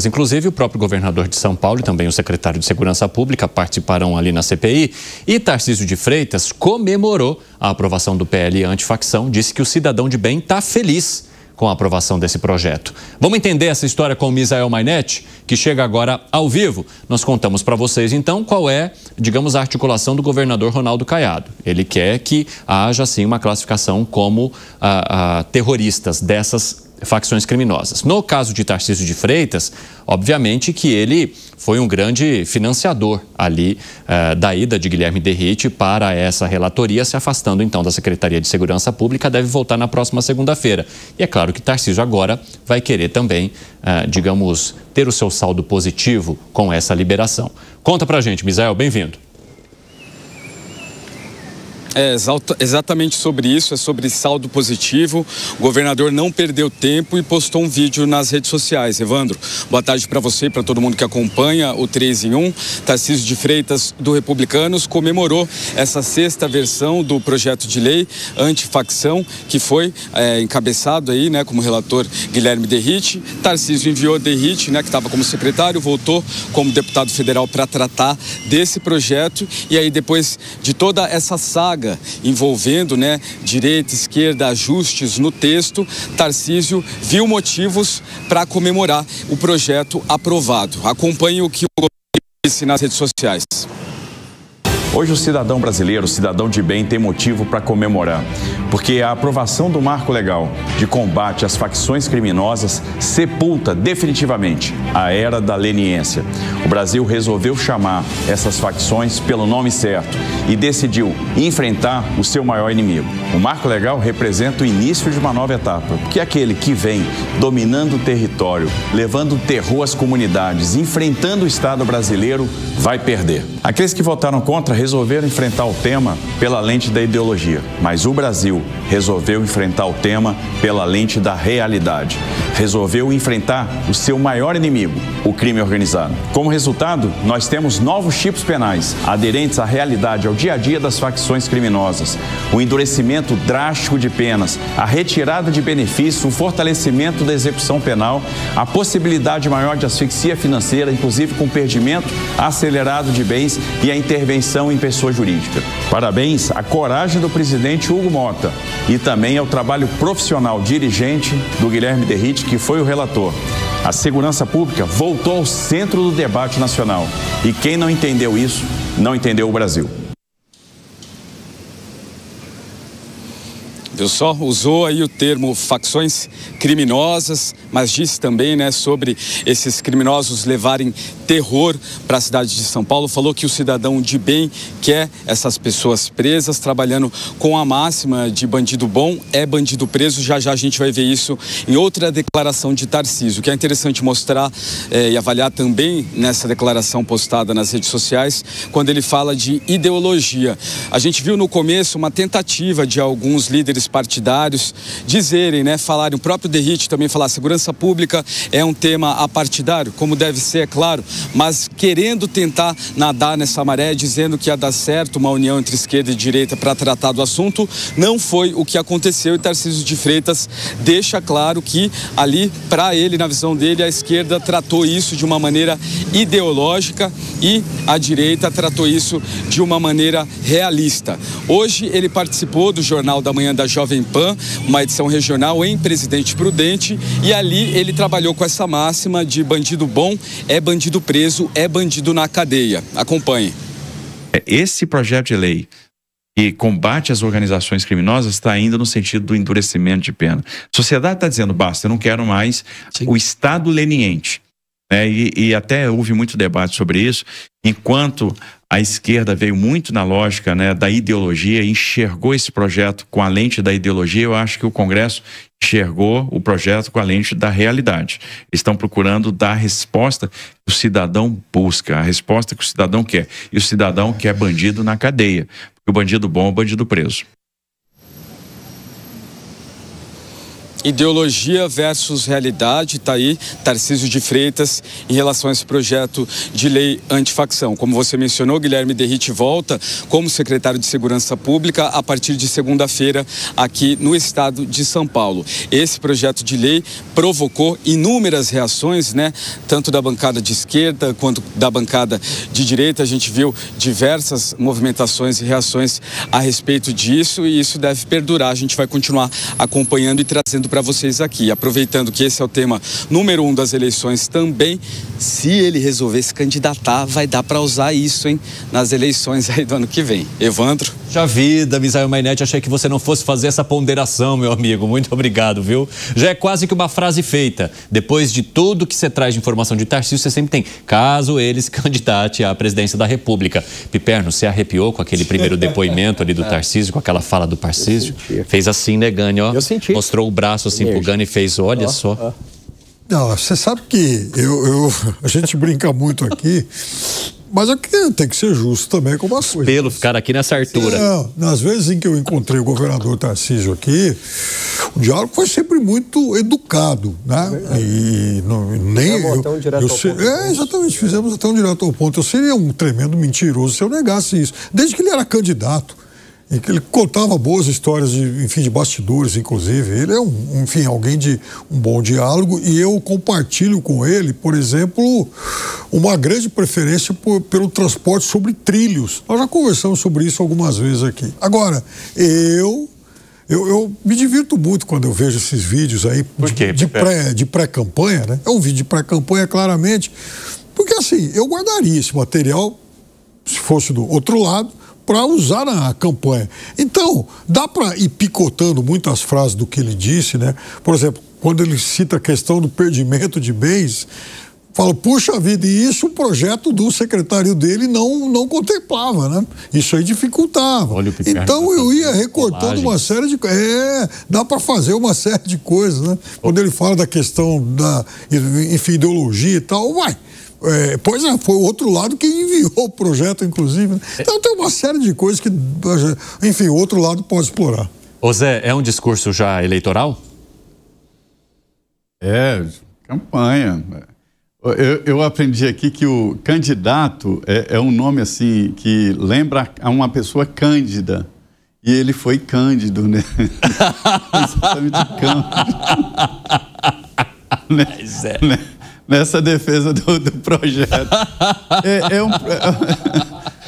Inclusive, o próprio governador de São Paulo e também o secretário de Segurança Pública participarão ali na CPI. E Tarcísio de Freitas comemorou a aprovação do PL antifacção, disse que o cidadão de bem está feliz com a aprovação desse projeto. Vamos entender essa história com o Misael Mainetti, que chega agora ao vivo. Nós contamos para vocês, então, qual é, digamos, a articulação do governador Ronaldo Caiado. Ele quer que haja, assim, uma classificação como terroristas dessas facções criminosas. No caso de Tarcísio de Freitas, obviamente que ele foi um grande financiador ali da ida de Guilherme Derrite para essa relatoria, se afastando então da Secretaria de Segurança Pública, deve voltar na próxima segunda-feira. E é claro que Tarcísio agora vai querer também, digamos, ter o seu saldo positivo com essa liberação. Conta pra gente, Misael, bem-vindo. É exatamente sobre isso, é sobre saldo positivo. O governador não perdeu tempo e postou um vídeo nas redes sociais. Evandro, boa tarde para você e para todo mundo que acompanha o 3 em 1. Tarcísio de Freitas, do Republicanos, comemorou essa sexta versão do projeto de lei antifacção, que foi encabeçado aí, né, como relator Guilherme Derrite. Tarcísio enviou Derrite, né, que estava como secretário, voltou como deputado federal para tratar desse projeto. E aí, depois de toda essa saga envolvendo, né, direita, esquerda, ajustes no texto, Tarcísio viu motivos para comemorar o projeto aprovado. Acompanhe o que o governo disse nas redes sociais. Hoje o cidadão brasileiro, o cidadão de bem, tem motivo para comemorar, porque a aprovação do marco legal de combate às facções criminosas sepulta definitivamente a era da leniência. O Brasil resolveu chamar essas facções pelo nome certo e decidiu enfrentar o seu maior inimigo. O marco legal representa o início de uma nova etapa, porque aquele que vem dominando o território, levando terror às comunidades, enfrentando o Estado brasileiro, vai perder. Aqueles que votaram contra resolveram enfrentar o tema pela lente da ideologia, mas o Brasil resolveu enfrentar o tema pela lente da realidade. Resolveu enfrentar o seu maior inimigo, o crime organizado. Como resultado, nós temos novos tipos penais, aderentes à realidade, ao dia a dia das facções criminosas, o endurecimento drástico de penas, a retirada de benefícios, o fortalecimento da execução penal, a possibilidade maior de asfixia financeira, inclusive com perdimento acelerado de bens e a intervenção em pessoa jurídica. Parabéns à coragem do presidente Hugo Mota e também ao trabalho profissional dirigente do Guilherme Derrite, que foi o relator. A segurança pública voltou ao centro do debate nacional e quem não entendeu isso, não entendeu o Brasil. Viu só? Usou aí o termo facções criminosas, mas disse também, né, sobre esses criminosos levarem terror para a cidade de São Paulo. Falou que o cidadão de bem quer essas pessoas presas, trabalhando com a máxima de bandido bom é bandido preso. Já já a gente vai ver isso em outra declaração de Tarcísio. O que é interessante mostrar e avaliar também nessa declaração postada nas redes sociais, quando ele fala de ideologia. A gente viu no começo uma tentativa de alguns líderes partidários dizerem, né, falarem, o próprio Derrite também falar, segurança pública é um tema apartidário, como deve ser, é claro, mas querendo tentar nadar nessa maré, dizendo que ia dar certo uma união entre esquerda e direita para tratar do assunto. Não foi o que aconteceu e Tarcísio de Freitas deixa claro que ali, para ele, na visão dele, a esquerda tratou isso de uma maneira ideológica e a direita tratou isso de uma maneira realista. Hoje ele participou do Jornal da Manhã da Jovem Pan, uma edição regional em Presidente Prudente, e ali ele trabalhou com essa máxima de bandido bom é bandido preso, é bandido na cadeia. Acompanhe. Esse projeto de lei que combate as organizações criminosas está indo no sentido do endurecimento de pena. A sociedade está dizendo, basta, eu não quero mais o Estado leniente. E até houve muito debate sobre isso, enquanto a esquerda veio muito na lógica, né, da ideologia, enxergou esse projeto com a lente da ideologia. Eu acho que o Congresso enxergou o projeto com a lente da realidade. Estão procurando dar a resposta que o cidadão busca, a resposta que o cidadão quer. E o cidadão quer bandido na cadeia, porque o bandido bom é o bandido preso. Ideologia versus realidade, está aí Tarcísio de Freitas em relação a esse projeto de lei antifacção. Como você mencionou, Guilherme Derrite volta como secretário de Segurança Pública a partir de segunda-feira aqui no estado de São Paulo. Esse projeto de lei provocou inúmeras reações, né? Tanto da bancada de esquerda quanto da bancada de direita. A gente viu diversas movimentações e reações a respeito disso e isso deve perdurar. A gente vai continuar acompanhando e trazendo para vocês aqui. Aproveitando que esse é o tema número 1 das eleições também, se ele resolver se candidatar, vai dar para usar isso, hein? Nas eleições aí do ano que vem. Evandro? Já vida, Misael Mainete, achei que você não fosse fazer essa ponderação, meu amigo. Muito obrigado, viu? Já é quase que uma frase feita. Depois de tudo que você traz de informação de Tarcísio, você sempre tem, caso ele se candidate à presidência da República. Piperno, você arrepiou com aquele primeiro depoimento ali do Tarcísio, com aquela fala do Tarcísio? Fez assim, né, Gani, ó? Eu senti. Mostrou o braço assim pro Gani e fez, olha só. Não, você sabe que a gente brinca muito aqui, mas aqui tem que ser justo também com as coisas. Pelo ficar aqui nessa altura. Não, nas vezes em que eu encontrei o governador Tarcísio aqui, o diálogo foi sempre muito educado, né? E exatamente, fizemos até um direto ao ponto. Eu seria um tremendo mentiroso se eu negasse isso, desde que ele era candidato. E que ele contava boas histórias de bastidores, inclusive. Ele é alguém de um bom diálogo e eu compartilho com ele, por exemplo, uma grande preferência pelo transporte sobre trilhos. Nós já conversamos sobre isso algumas vezes aqui. Agora, eu me divirto muito quando eu vejo esses vídeos aí de pré-campanha, né? É um vídeo de pré-campanha, claramente, porque assim, eu guardaria esse material, se fosse do outro lado, para usar na campanha. Então, dá para ir picotando muitas frases do que ele disse, né? Por exemplo, quando ele cita a questão do perdimento de bens, fala, puxa vida, e isso o projeto do secretário dele não contemplava, né? Isso aí dificultava. Então eu ia recortando uma série de coisas. Dá para fazer uma série de coisas, né? Quando ele fala da questão da, ideologia e tal, pois é, foi o outro lado que enviou o projeto, inclusive. Né? Então tem uma série de coisas que, o outro lado pode explorar. Ô Zé, é um discurso já eleitoral? Campanha. Eu aprendi aqui que o candidato é um nome assim que lembra a uma pessoa cândida. E ele foi cândido, né? Exatamente cândido. Nessa defesa do projeto.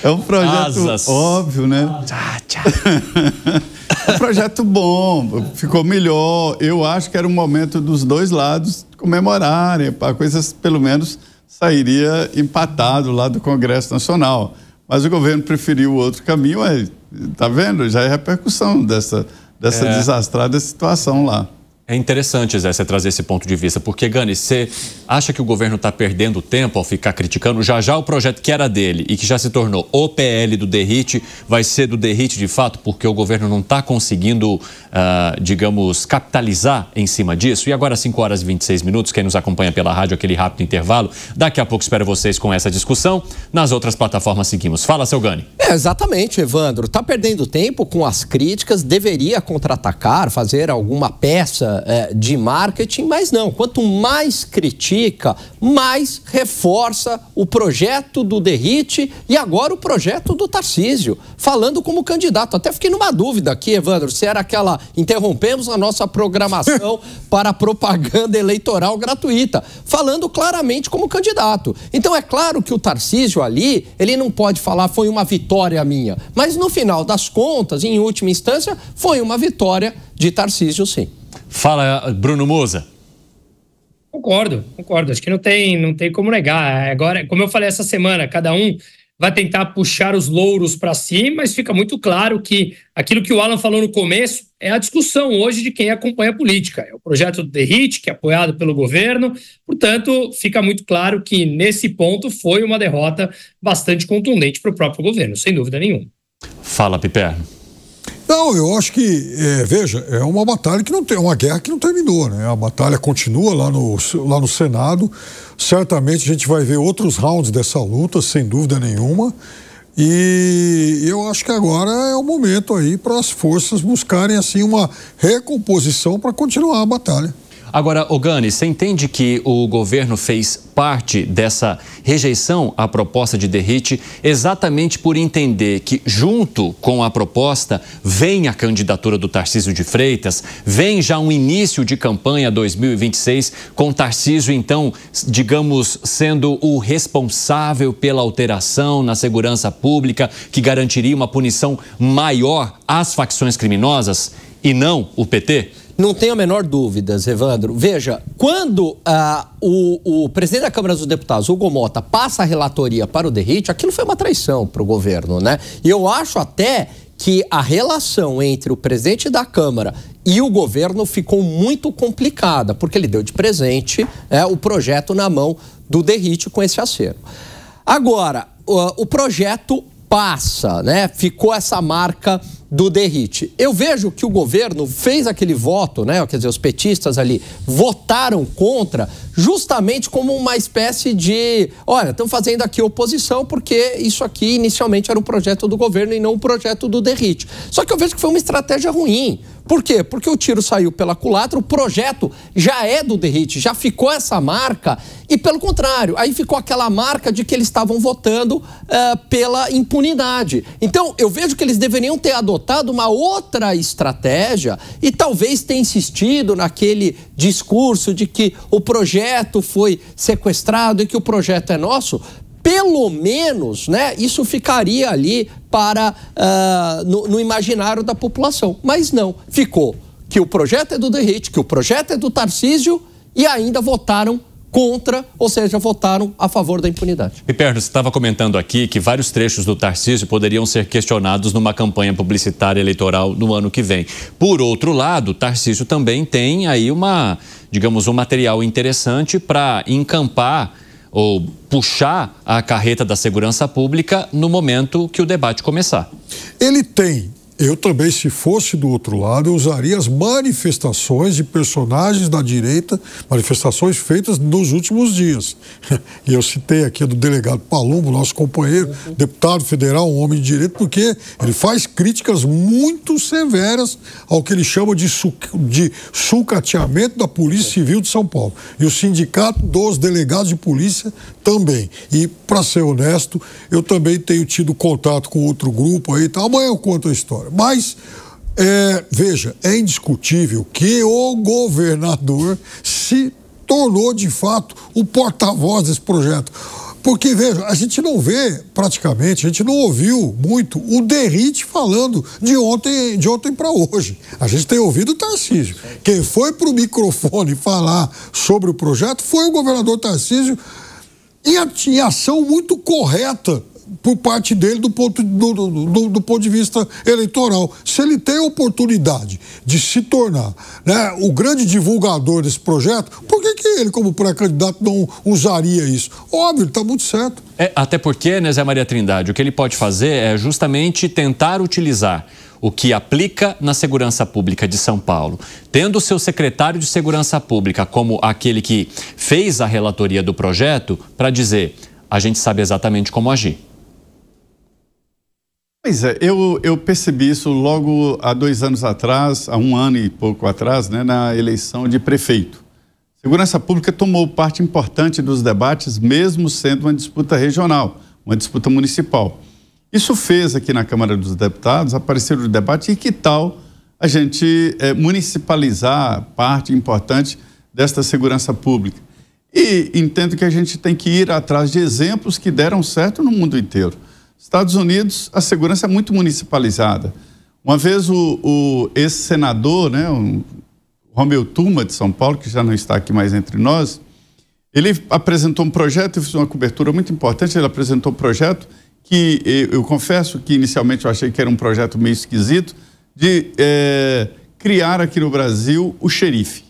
É um projeto óbvio, né? É um projeto bom, ficou melhor. Eu acho que era um momento dos dois lados comemorarem, a coisa pelo menos sairia empatado lá do Congresso Nacional. Mas o governo preferiu o outro caminho, tá vendo? Já é repercussão dessa desastrada situação lá. É interessante, Zé, você trazer esse ponto de vista, porque, Gani, você acha que o governo está perdendo tempo ao ficar criticando? Já o projeto que era dele e que já se tornou o PL do Derrite, vai ser do Derrite de fato, porque o governo não está conseguindo, capitalizar em cima disso? E agora, 5 horas e 26 minutos, quem nos acompanha pela rádio, aquele rápido intervalo, daqui a pouco espero vocês com essa discussão. Nas outras plataformas seguimos. Fala, seu Gani. Exatamente, Evandro. Está perdendo tempo com as críticas, deveria contra-atacar, fazer alguma peça de marketing, mas não. Quanto mais critica, mais reforça o projeto do Derrite e agora o projeto do Tarcísio, falando como candidato. Até fiquei numa dúvida aqui, Evandro, se era aquela... Interrompemos a nossa programação para propaganda eleitoral gratuita, falando claramente como candidato. Então é claro que o Tarcísio ali, ele não pode falar foi uma vitória minha, mas no final das contas, em última instância, foi uma vitória de Tarcísio, sim. Fala, Bruno Moza. Concordo. Acho que não tem como negar. Agora, como eu falei essa semana, cada um vai tentar puxar os louros para si, mas fica muito claro que aquilo que o Alan falou no começo é a discussão hoje de quem acompanha a política. É o projeto do Derrite, que é apoiado pelo governo. Portanto, fica muito claro que nesse ponto foi uma derrota bastante contundente para o próprio governo, sem dúvida nenhuma. Fala, Piperno. Não, eu acho que, veja, é uma batalha que não tem, uma guerra que não terminou, né? A batalha continua lá no Senado. Certamente a gente vai ver outros rounds dessa luta, sem dúvida nenhuma. E eu acho que agora é o momento aí para as forças buscarem assim uma recomposição para continuar a batalha. Agora, Ogani, você entende que o governo fez parte dessa rejeição à proposta de derrite exatamente por entender que, junto com a proposta, vem a candidatura do Tarcísio de Freitas, vem já um início de campanha 2026, com Tarcísio, então, digamos, sendo o responsável pela alteração na segurança pública, que garantiria uma punição maior às facções criminosas e não o PT? Não tenho a menor dúvida, Evandro. Veja, quando o presidente da Câmara dos Deputados, Hugo Mota, passa a relatoria para o derrite, aquilo foi uma traição para o governo, né? E eu acho até que a relação entre o presidente da Câmara e o governo ficou muito complicada, porque ele deu de presente o projeto na mão do derrite com esse acervo. Agora, o projeto passa, né? Ficou essa marca do derrite. Eu vejo que o governo fez aquele voto, né? Quer dizer, os petistas ali votaram contra, justamente como uma espécie de, olha, estão fazendo aqui oposição porque isso aqui inicialmente era um projeto do governo e não um projeto do derrite. Só que eu vejo que foi uma estratégia ruim. Por quê? Porque o tiro saiu pela culatra, o projeto já é do derrite, já ficou essa marca e, pelo contrário, aí ficou aquela marca de que eles estavam votando pela impunidade. Então, eu vejo que eles deveriam ter adotado uma outra estratégia e talvez ter insistido naquele discurso de que o projeto foi sequestrado e que o projeto é nosso. Pelo menos, né, isso ficaria ali para no imaginário da população. Mas não, ficou que o projeto é do derrite, que o projeto é do Tarcísio e ainda votaram contra, ou seja, votaram a favor da impunidade. Piperno, você estava comentando aqui que vários trechos do Tarcísio poderiam ser questionados numa campanha publicitária eleitoral no ano que vem. Por outro lado, o Tarcísio também tem aí um material interessante para encampar ou puxar a carreta da segurança pública no momento que o debate começar. Ele tem. Eu também, se fosse do outro lado, eu usaria as manifestações de personagens da direita, manifestações feitas nos últimos dias. E eu citei aqui do delegado Palumbo, nosso companheiro, deputado federal, um homem de direito, porque ele faz críticas muito severas ao que ele chama de sucateamento da Polícia Civil de São Paulo. E o sindicato dos delegados de polícia também. E, para ser honesto, eu também tenho tido contato com outro grupo aí, tá? Amanhã eu conto a história. Mas, veja, é indiscutível que o governador se tornou, de fato, o porta-voz desse projeto. Porque, veja, a gente não vê, praticamente, a gente não ouviu muito o derrite falando de ontem para hoje. A gente tem ouvido o Tarcísio. Quem foi para o microfone falar sobre o projeto foi o governador Tarcísio em ação muito correta por parte dele do ponto de vista eleitoral. Se ele tem a oportunidade de se tornar, né, o grande divulgador desse projeto, por que ele, como pré-candidato, não usaria isso? Óbvio, ele está muito certo. Até porque, né, Zé Maria Trindade, o que ele pode fazer é justamente tentar utilizar o que aplica na segurança pública de São Paulo, tendo o seu secretário de segurança pública como aquele que fez a relatoria do projeto, para dizer, a gente sabe exatamente como agir. Pois é, eu percebi isso logo há 2 anos atrás, há 1 ano e pouco atrás, né, na eleição de prefeito. Segurança Pública tomou parte importante dos debates, mesmo sendo uma disputa regional, uma disputa municipal. Isso fez aqui na Câmara dos Deputados aparecer o debate e que tal a gente municipalizar parte importante desta segurança pública. E entendo que a gente tem que ir atrás de exemplos que deram certo no mundo inteiro. Estados Unidos, a segurança é muito municipalizada. Uma vez o ex-senador, né, o Romeu Tuma, de São Paulo, que já não está aqui mais entre nós, ele apresentou um projeto, eu fiz uma cobertura muito importante, ele apresentou um projeto que eu confesso que inicialmente eu achei que era um projeto meio esquisito, de criar aqui no Brasil o xerife.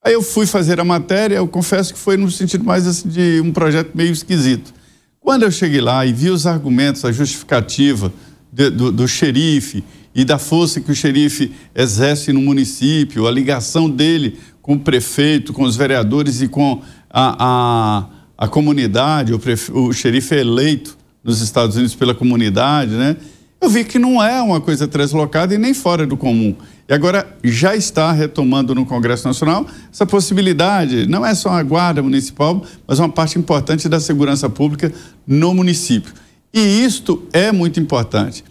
Aí eu fui fazer a matéria, eu confesso que foi no sentido mais assim, de um projeto meio esquisito. Quando eu cheguei lá e vi os argumentos, a justificativa do xerife e da força que o xerife exerce no município, a ligação dele com o prefeito, com os vereadores e com a comunidade, o xerife é eleito nos Estados Unidos pela comunidade, né? Eu vi que não é uma coisa translocada e nem fora do comum. E agora já está retomando no Congresso Nacional essa possibilidade, não é só a Guarda Municipal, mas uma parte importante da segurança pública no município. E isto é muito importante.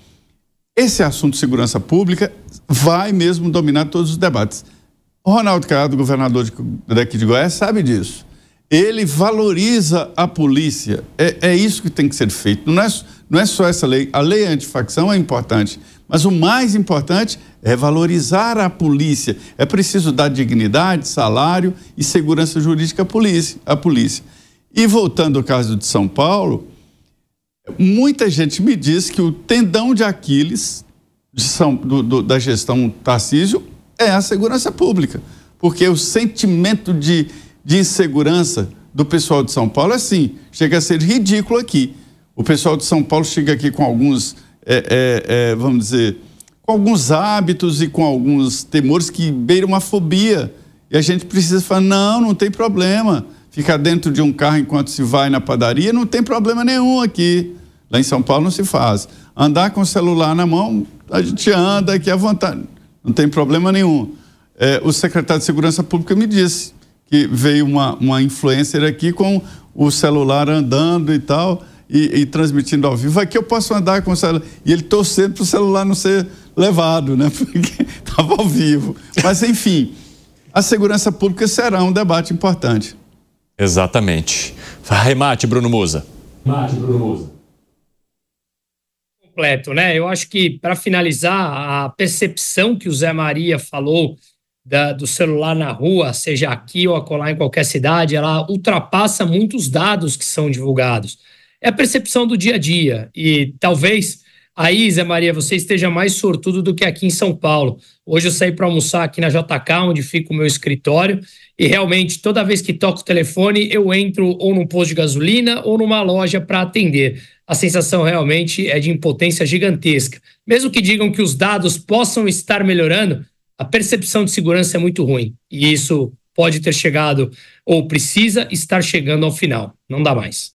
Esse assunto de segurança pública vai mesmo dominar todos os debates. O Ronaldo Caiado, governador daqui de Goiás, sabe disso. Ele valoriza a polícia. É isso que tem que ser feito. Não é só essa lei. A lei antifacção é importante, mas o mais importante é valorizar a polícia. É preciso dar dignidade, salário e segurança jurídica à polícia. E voltando ao caso de São Paulo, muita gente me diz que o tendão de Aquiles da gestão Tarcísio é a segurança pública, porque o sentimento de insegurança do pessoal de São Paulo é assim, chega a ser ridículo aqui. O pessoal de São Paulo chega aqui com alguns, vamos dizer, com alguns hábitos e com alguns temores que beiram uma fobia. E a gente precisa falar, não tem problema. Ficar dentro de um carro enquanto se vai na padaria, não tem problema nenhum aqui. Lá em São Paulo não se faz. Andar com o celular na mão, a gente anda aqui à vontade. Não tem problema nenhum. O secretário de Segurança Pública me disse que veio uma influencer aqui com o celular andando e tal, e transmitindo ao vivo. Aqui eu posso andar com o celular. E ele torcendo para o celular não ser levado, né? Porque estava ao vivo. Mas, enfim, a segurança pública será um debate importante. Exatamente. Remate, Bruno Musa. Completo, né? Eu acho que, para finalizar, a percepção que o Zé Maria falou do celular na rua, seja aqui ou acolá em qualquer cidade, ela ultrapassa muitos dados que são divulgados. É a percepção do dia a dia. E talvez aí, Zé Maria, você esteja mais sortudo do que aqui em São Paulo. Hoje eu saí para almoçar aqui na JK, onde fica o meu escritório, e realmente, toda vez que toco o telefone, eu entro ou num posto de gasolina ou numa loja para atender. A sensação realmente é de impotência gigantesca. Mesmo que digam que os dados possam estar melhorando, a percepção de segurança é muito ruim. E isso pode ter chegado ou precisa estar chegando ao final. Não dá mais.